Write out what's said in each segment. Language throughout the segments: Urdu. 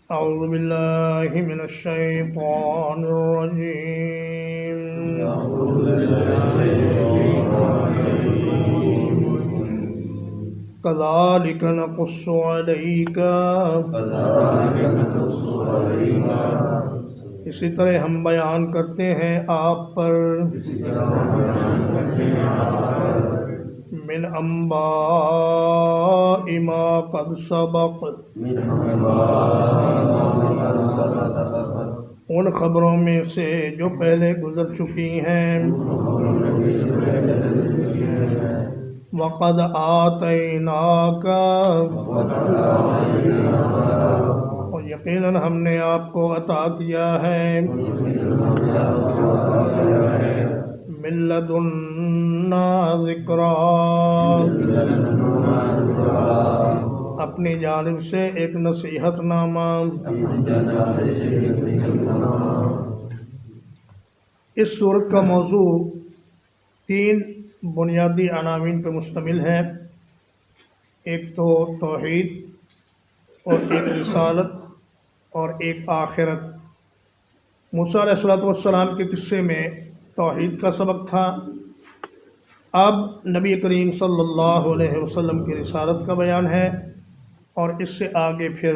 أعوذ بالله من الشيطان الرجيم كذلك نقص عليك اسی طرح ہم بیان کرتے ہیں آپ پر من انباء ما قد سبق ان خبروں میں سے جو پہلے گزر چکی ہیں وقد آتیناک اور یقیناً ہم نے آپ کو عطا کیا ہے من لدنا ذکرا اپنی جانب سے ایک نصیحت نامہ اس سورت کا موضوع 3 بنیادی عناوین پر مشتمل ہے، ایک تو توحید اور ایک رسالت اور ایک آخرت۔ موسیٰ علیہ السلام کے قصے میں توحید کا سبق تھا، اب نبی کریم صلی اللہ علیہ وسلم کی رسالت کا بیان ہے اور اس سے آگے پھر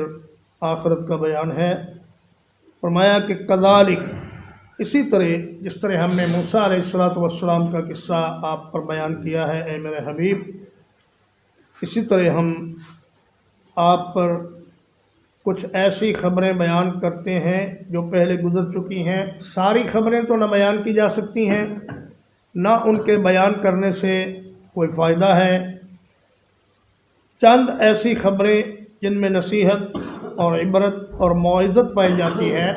آخرت کا بیان ہے۔ فرمایا کہ کذالک اسی طرح جس طرح ہم نے موسیٰ علیہ السلام کا قصہ آپ پر بیان کیا ہے اے میرے حبیب، اسی طرح ہم آپ پر کچھ ایسی خبریں بیان کرتے ہیں جو پہلے گزر چکی ہیں۔ ساری خبریں تو نہ بیان کی جا سکتی ہیں، نہ ان کے بیان کرنے سے کوئی فائدہ ہے۔ چند ایسی خبریں جن میں نصیحت اور عبرت اور موعظت پائی جاتی ہے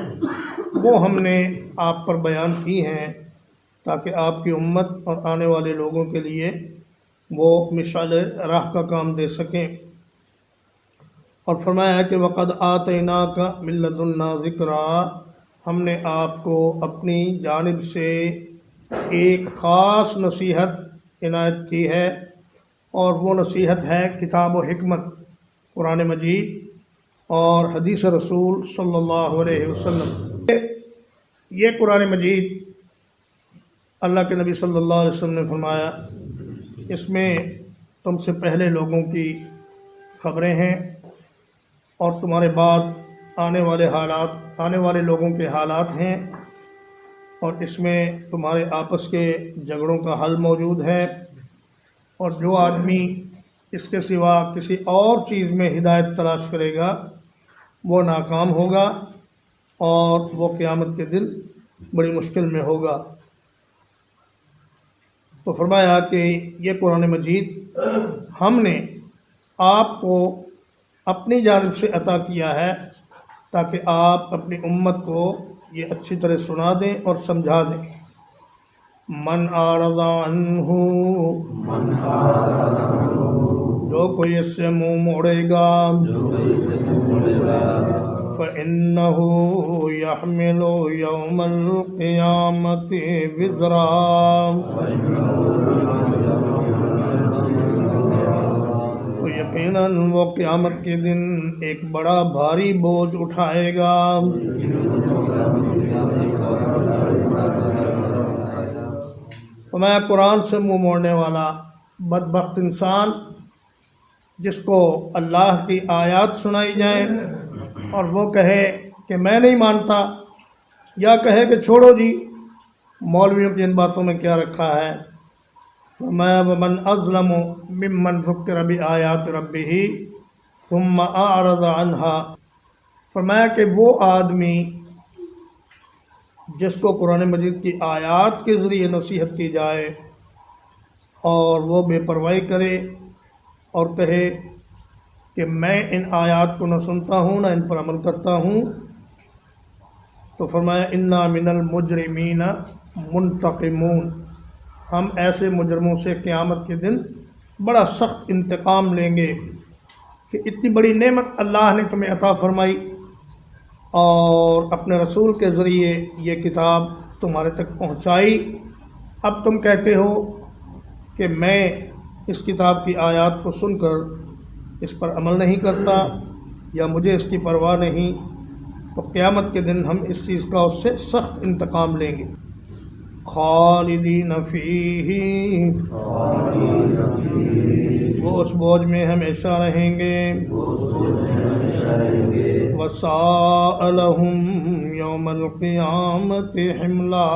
وہ ہم نے آپ پر بیان کی ہیں تاکہ آپ کی امت اور آنے والے لوگوں کے لیے وہ مشعل راہ کا کام دے سکیں۔ اور فرمایا کہ وقد آتیناک من لدنا ذکرا، ہم نے آپ کو اپنی جانب سے ایک خاص نصیحت عنایت کی ہے، اور وہ نصیحت ہے کتاب و حکمت، قرآن مجید اور حدیث رسول صلی اللہ علیہ وسلم۔ یہ قرآن مجید اللہ کے نبی صلی اللہ علیہ وسلم نے فرمایا اس میں تم سے پہلے لوگوں کی خبریں ہیں اور تمہارے بعد آنے والے لوگوں کے حالات ہیں، اور اس میں تمہارے آپس کے جھگڑوں کا حل موجود ہے، اور جو آدمی اس کے سوا کسی اور چیز میں ہدایت تلاش کرے گا وہ ناکام ہوگا اور وہ قیامت کے دن بڑی مشکل میں ہوگا۔ تو فرمایا کہ یہ قرآن مجید ہم نے آپ کو اپنی جانب سے عطا کیا ہے تاکہ آپ اپنی امت کو یہ اچھی طرح سنا دیں اور سمجھا دیں۔ من اعرض عنہ، جو کوئی اس سے منہ موڑے گا، فإنہ یحمل یوم القیامت وزرا، تو یقیناً وہ قیامت کے دن ایک بڑا بھاری بوجھ اٹھائے گا۔ تو میں قرآن سے منہ موڑنے والا بدبخت انسان جس کو اللہ کی آیات سنائی جائیں اور وہ کہے کہ میں نہیں مانتا، یا کہے کہ چھوڑو جی مولویوں کی ان باتوں میں کیا رکھا ہے۔ فرمایا ومن اظلم ممن ذکر بآیات ربہ ثم اعرض عنہا، فرمایا کہ وہ آدمی جس کو قرآن مجید کی آیات کے ذریعے نصیحت کی جائے اور وہ بے پرواہی کرے اور کہے کہ میں ان آیات کو نہ سنتا ہوں نہ ان پر عمل کرتا ہوں، تو فرمایا انا من المجرمین منتقمون، ہم ایسے مجرموں سے قیامت کے دن بڑا سخت انتقام لیں گے کہ اتنی بڑی نعمت اللہ نے تمہیں عطا فرمائی اور اپنے رسول کے ذریعے یہ کتاب تمہارے تک پہنچائی، اب تم کہتے ہو کہ میں اس کتاب کی آیات کو سن کر اس پر عمل نہیں کرتا یا مجھے اس کی پرواہ نہیں، تو قیامت کے دن ہم اس چیز کا اس سے سخت انتقام لیں گے۔ خالدین فیہ، وہ اس بوجھ میں ہمیشہ رہیں گے۔ وساء لہم یوم القیامت حملا،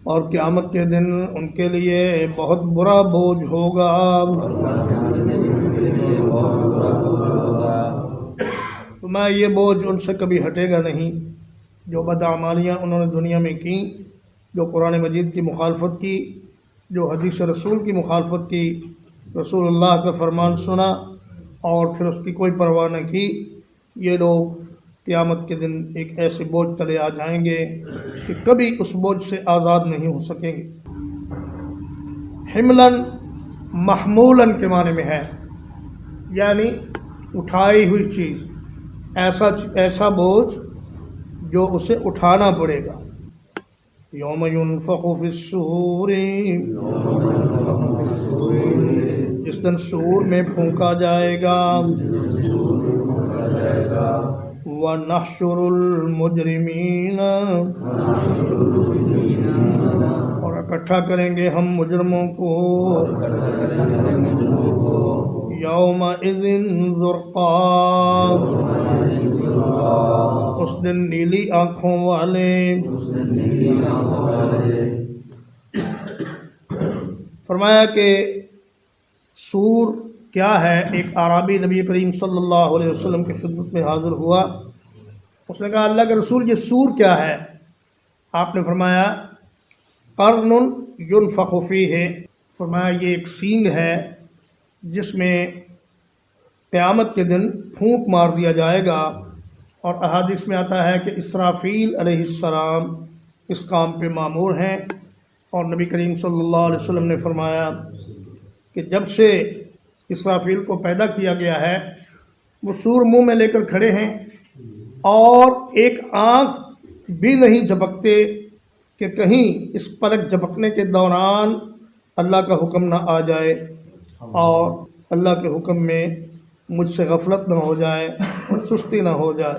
اور قیامت کے دن ان کے لیے بہت برا بوجھ ہوگا۔ تو میں یہ بوجھ ان سے کبھی ہٹے گا نہیں جو بدعمالیاں انہوں نے دنیا میں کی، جو قرآن مجید کی مخالفت کی، جو حدیث رسول کی مخالفت کی، رسول اللہ کا فرمان سنا اور پھر اس کی کوئی پرواہ نہ کی، یہ لوگ قیامت کے دن ایک ایسے بوجھ تلے آ جائیں گے کہ کبھی اس بوجھ سے آزاد نہیں ہو سکیں گے۔ حملاً محمولاً کے معنی میں ہے، یعنی اٹھائی ہوئی چیز، ایسا بوجھ جو اسے اٹھانا پڑے گا۔ یوم ینفخ فی الصور، جس دن صور میں پھونکا جائے گا۔ وَنَحْشُرُ الْمُجْرِمِينَ، اور اکٹھا کریں گے ہم مجرموں کو۔ یومئذ زرقا، اس دن نیلی آنکھوں والے۔ فرمایا کہ سور کیا ہے؟ ایک اعرابی نبی کریم صلی اللہ علیہ وسلم کی خدمت میں حاضر ہوا، اس نے کہا اللہ کے رسول یہ سور کیا ہے؟ آپ نے فرمایا قرن ينفخ فیہ، فرمایا یہ ایک سینگ ہے جس میں قیامت کے دن پھونک مار دیا جائے گا۔ اور احادیث میں آتا ہے کہ اسرافیل علیہ السلام اس کام پہ مامور ہیں، اور نبی کریم صلی اللہ علیہ وسلم نے فرمایا کہ جب سے اسرافیل کو پیدا کیا گیا ہے وہ سور منہ میں لے کر کھڑے ہیں اور ایک آنکھ بھی نہیں جھپکتے کہ کہیں اس پلک جھپکنے کے دوران اللہ کا حکم نہ آ جائے اور اللہ کے حکم میں مجھ سے غفلت نہ ہو جائے اور سستی نہ ہو جائے۔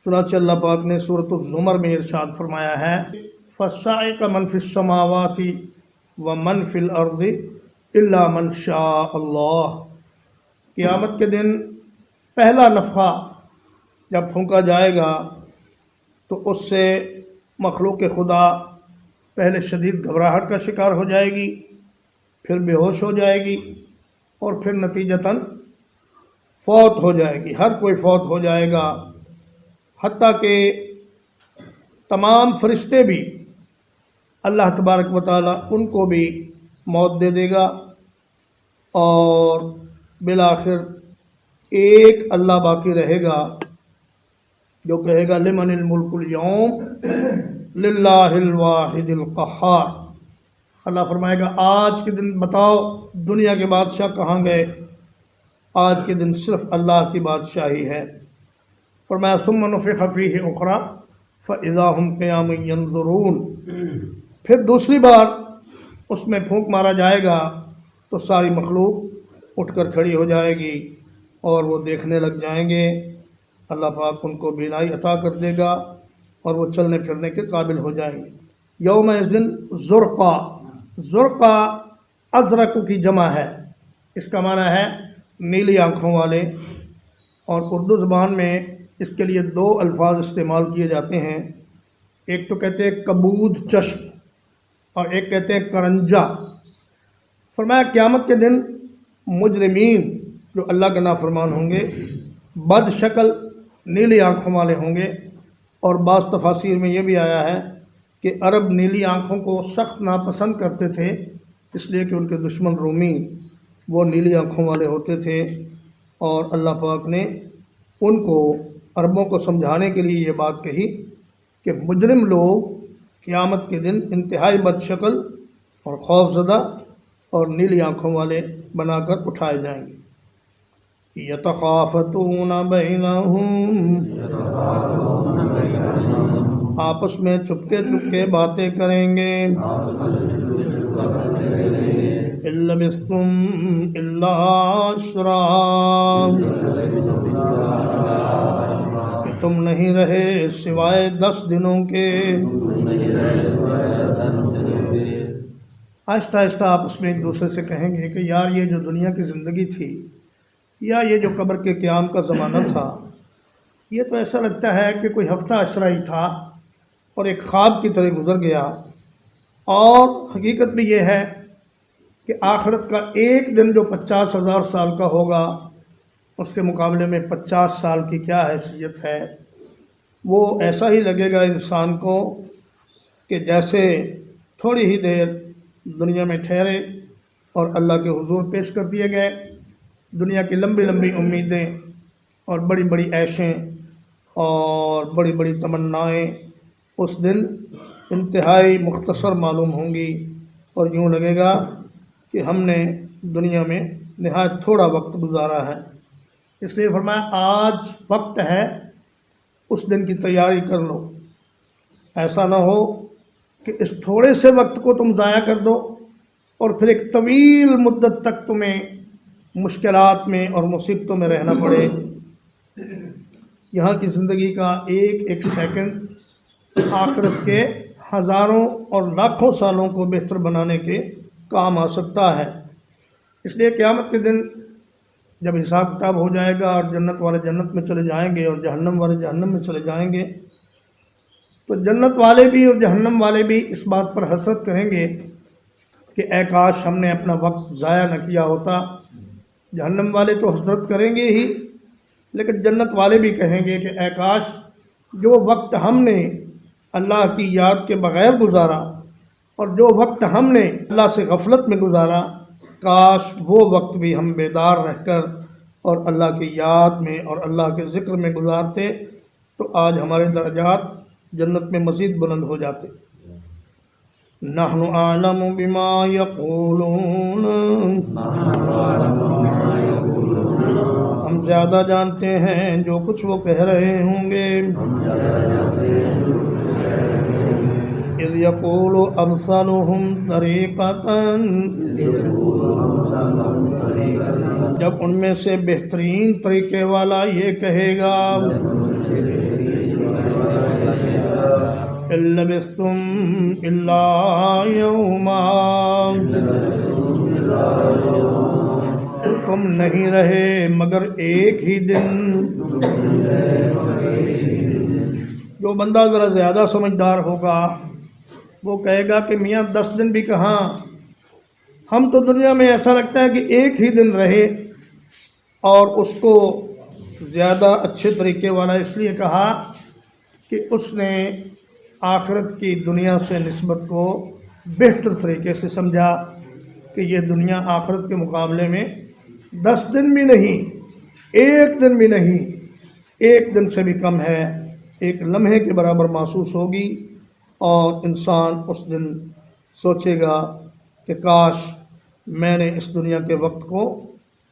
چنانچہ اللہ پاک نے سورۃ الزمر میں ارشاد فرمایا ہے فَصَعِقَ مَنْ فِي السَّمَاوَاتِ وَمَنْ فِي الْأَرْضِ إِلَّا مَنْ شَاءَ اللَّهُ، قیامت کے دن پہلا نفخہ جب پھونکا جائے گا تو اس سے مخلوق خدا پہلے شدید گھبراہٹ کا شکار ہو جائے گی، پھر بے ہوش ہو جائے گی، اور پھر نتیجتاً فوت ہو جائے گی۔ ہر کوئی فوت ہو جائے گا، حتیٰ کہ تمام فرشتے بھی، اللہ تبارک و تعالیٰ ان کو بھی موت دے دے گا، اور بالآخر ایک اللہ باقی رہے گا جو کہے گا لمن الملک اليوم للہ الواحد القہار۔ اللہ فرمائے گا آج کے دن بتاؤ دنیا کے بادشاہ کہاں گئے، آج کے دن صرف اللہ کی بادشاہی ہے۔ فرمایا ثم نفخ فیہ اخری فاذا هم قیام ینظرون، پھر دوسری بار اس میں پھونک مارا جائے گا تو ساری مخلوق اٹھ کر کھڑی ہو جائے گی اور وہ دیکھنے لگ جائیں گے۔ اللہ پاک ان کو بینائی عطا کر دے گا اور وہ چلنے پھرنے کے قابل ہو جائیں گے۔ یومئذ زرقا، زرقا ازرق کی جمع ہے، اس کا معنی ہے نیلی آنکھوں والے، اور اردو زبان میں اس کے لیے دو الفاظ استعمال کیے جاتے ہیں، ایک تو کہتے ہیں کبود چشم اور ایک کہتے ہیں کرنجا۔ فرمایا قیامت کے دن مجرمین جو اللہ کے نافرمان ہوں گے بد شکل نیلی آنکھوں والے ہوں گے، اور بعض تفاسیر میں یہ بھی آیا ہے کہ عرب نیلی آنکھوں کو سخت ناپسند کرتے تھے، اس لیے کہ ان کے دشمن رومی وہ نیلی آنکھوں والے ہوتے تھے، اور اللہ پاک نے ان کو عربوں کو سمجھانے کے لیے یہ بات کہی کہ مجرم لوگ قیامت کے دن انتہائی بد شکل اور خوف زدہ اور نیلی آنکھوں والے بنا کر اٹھائے جائیں گے۔ یتخافتون بینہم، آپس میں چپکے چپکے باتیں کریں گے۔ إن لبثتم إلا عشرا، کہ تم نہیں رہے سوائے 10 دنوں کے۔ آہستہ آہستہ آپس میں ایک دوسرے سے کہیں گے کہ یار یہ جو دنیا کی زندگی تھی یا یہ جو قبر کے قیام کا زمانہ تھا، یہ تو ایسا لگتا ہے کہ کوئی ہفتہ عشرہ ہی تھا اور ایک خواب کی طرح گزر گیا، اور حقیقت بھی یہ ہے کہ آخرت کا ایک دن جو 50,000 سال کا ہوگا اس کے مقابلے میں 50 سال کی کیا حیثیت ہے۔ وہ ایسا ہی لگے گا انسان کو کہ جیسے تھوڑی ہی دیر دنیا میں ٹھہرے اور اللہ کے حضور پیش کر دیے گئے۔ دنیا کی لمبی لمبی امیدیں اور بڑی بڑی عیشیں اور بڑی بڑی تمنائیں اس دن انتہائی مختصر معلوم ہوں گی، اور یوں لگے گا کہ ہم نے دنیا میں نہایت تھوڑا وقت گزارا ہے۔ اس لیے فرمایا آج وقت ہے، اس دن کی تیاری کر لو، ایسا نہ ہو کہ اس تھوڑے سے وقت کو تم ضائع کر دو اور پھر ایک طویل مدت تک تمہیں مشکلات میں اور مصیبتوں میں رہنا پڑے۔ یہاں کی زندگی کا ایک ایک سیکنڈ آخرت کے ہزاروں اور لاکھوں سالوں کو بہتر بنانے کے کام آ سکتا ہے۔ اس لیے قیامت کے دن جب حساب کتاب ہو جائے گا اور جنت والے جنت میں چلے جائیں گے اور جہنم والے جہنم میں چلے جائیں گے، تو جنت والے بھی اور جہنم والے بھی اس بات پر حسرت کریں گے کہ اے کاش ہم نے اپنا وقت ضائع نہ کیا ہوتا۔ جہنم والے تو حسرت کریں گے ہی، لیکن جنت والے بھی کہیں گے کہ اے کاش جو وقت ہم نے اللہ کی یاد کے بغیر گزارا اور جو وقت ہم نے اللہ سے غفلت میں گزارا، کاش وہ وقت بھی ہم بیدار رہ کر اور اللہ کی یاد میں اور اللہ کے ذکر میں گزارتے تو آج ہمارے درجات جنت میں مزید بلند ہو جاتے۔ نحن اعلم بما یقولون، ہم زیادہ جانتے ہیں جو کچھ وہ کہہ رہے ہوں گے۔ اذ یقول امثلهم طریقۃ، جب ان میں سے بہترین طریقے والا یہ کہے گا إن لبثتم إلا يوما، تم نہیں رہے مگر ایک ہی دن۔ جو بندہ ذرا زیادہ سمجھدار ہوگا وہ کہے گا کہ میاں 10 دن بھی کہاں، ہم تو دنیا میں ایسا لگتا ہے کہ ایک ہی دن رہے، اور اس کو زیادہ اچھے طریقے والا اس لیے کہا کہ اس نے آخرت کی دنیا سے نسبت کو بہتر طریقے سے سمجھا کہ یہ دنیا آخرت کے مقابلے میں 10 دن بھی نہیں، ایک دن بھی نہیں، ایک دن سے بھی کم ہے، ایک لمحے کے برابر محسوس ہوگی، اور انسان اس دن سوچے گا کہ کاش میں نے اس دنیا کے وقت کو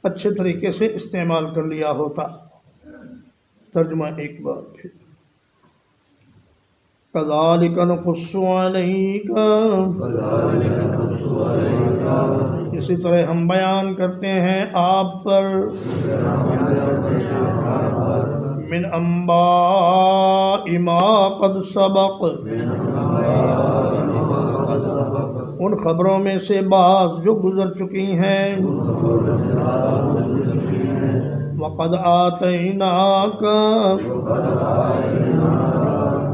اچھے طریقے سے استعمال کر لیا ہوتا۔ ترجمہ ایک بار پھر، كذلك نقص عليك، اسی طرح ہم بیان کرتے ہیں آپ پر من انباء ما قد سبق، ان خبروں میں سے بعض جو گزر چکی ہیں، وقد آتیناک،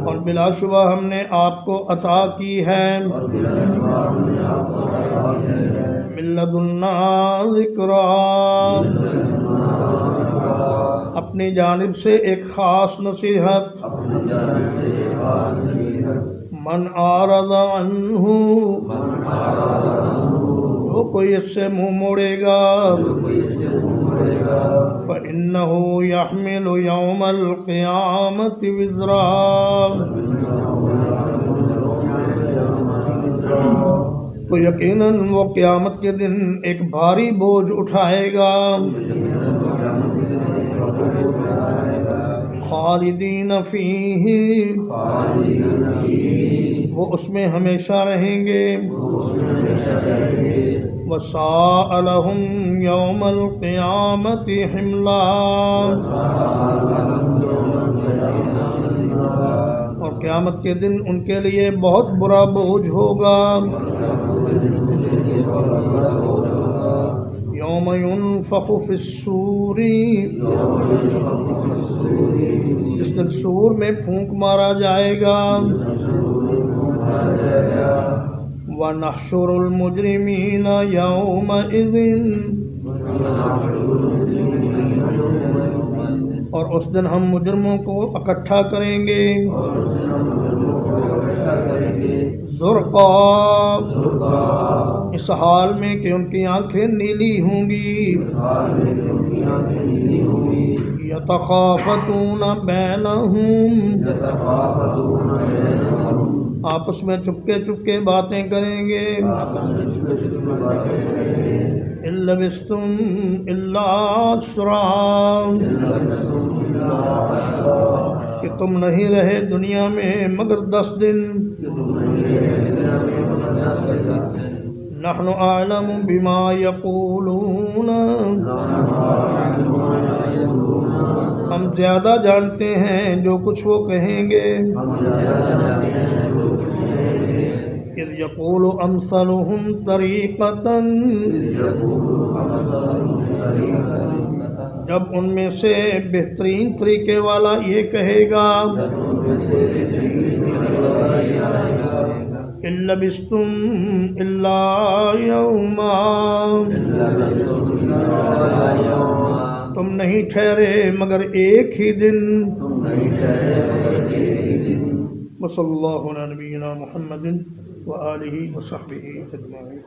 اور بلا شبہ ہم نے آپ کو عطا کی ہے، من لدنا ذکرا، اپنی جانب سے ایک خاص نصیحت، من اعرض عنہ، جو کوئی اس سے منہ موڑے گا، فإنہ یحمل یوم القیامت وزرا، تو یقیناً وہ قیامت کے دن ایک بھاری بوجھ اٹھائے گا، خالدین فیہ، وہ اس میں ہمیشہ رہیں گے وَسَاءَ لَهُمْ يَوْمَ الْقِيَامَةِ حِمْلًا اور قیامت کے دن ان کے لیے بہت برا بوجھ ہوگا یوم ينفخ فی الصور جس دن سور میں پھونک مارا جائے گا وَنَحْشُرُ الْمُجْرِمِينَ يَوْمَئِذٍ اور اس دن ہم مجرموں کو اکٹھا کریں گے زرقا اس حال میں کہ ان کی آنکھیں نیلی ہوں گی یتخافتون بینہم آپس میں چپکے چپکے باتیں کریں گے إِن لَبِثْتُمْ إِلَّا عَشْرًا کہ تم نہیں رہے دنیا میں مگر 10 دن نحن أعلم بما يقولون ہم زیادہ جانتے ہیں جو کچھ وہ کہیں گے اذ یقول امثلهم طریقة جب ان میں سے بہترین طریقے والا یہ کہے گا إِن لَبِثْتُمْ إِلَّا يَوْمًا تم نہیں ٹھہرے مگر ایک ہی دن وصلی اللہ علی نبینا محمد وآلہ وصحبہ اجمعین